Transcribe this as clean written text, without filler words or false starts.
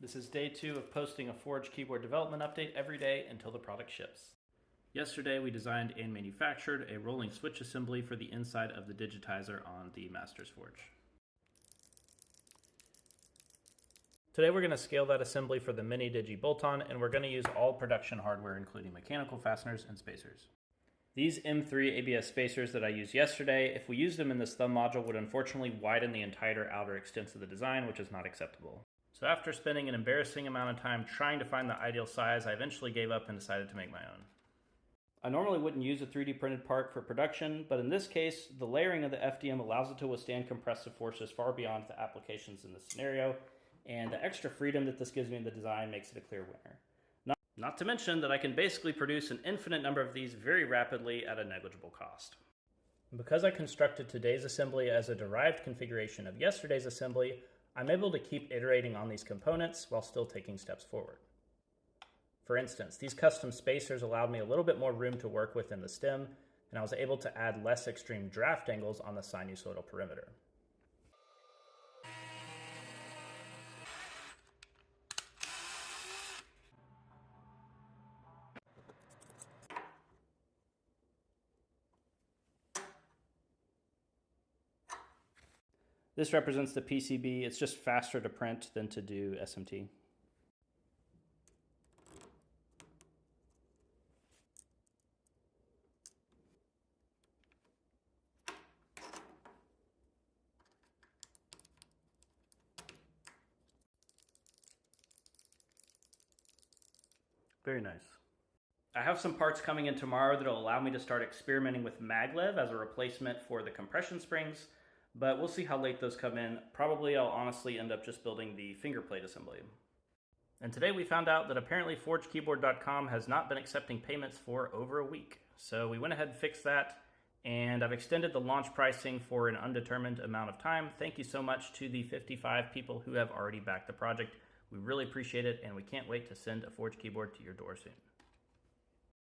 This is day 2 of posting a Forge keyboard development update every day until the product ships. Yesterday we designed and manufactured a rolling switch assembly for the inside of the digitizer on the Masters Forge. Today we're going to scale that assembly for the mini digi bolt-on, and we're going to use all production hardware including mechanical fasteners and spacers. These M3 ABS spacers that I used yesterday, if we used them in this thumb module, would unfortunately widen the entire outer extent of the design, which is not acceptable. So after spending an embarrassing amount of time trying to find the ideal size, I eventually gave up and decided to make my own. I normally wouldn't use a 3D printed part for production, but in this case, the layering of the FDM allows it to withstand compressive forces far beyond the applications in this scenario, and the extra freedom that this gives me in the design makes it a clear winner. Not to mention that I can basically produce an infinite number of these very rapidly at a negligible cost. Because I constructed today's assembly as a derived configuration of yesterday's assembly, I'm able to keep iterating on these components while still taking steps forward. For instance, these custom spacers allowed me a little bit more room to work with in the stem, and I was able to add less extreme draft angles on the sinusoidal perimeter. This represents the PCB. It's just faster to print than to do SMT. Very nice. I have some parts coming in tomorrow that will allow me to start experimenting with maglev as a replacement for the compression springs, but we'll see how late those come in. Probably I'll honestly end up just building the finger plate assembly. And today we found out that apparently ForgeKeyboard.com has not been accepting payments for over a week. So we went ahead and fixed that, and I've extended the launch pricing for an undetermined amount of time. Thank you so much to the 55 people who have already backed the project. We really appreciate it, and we can't wait to send a Forge keyboard to your door soon.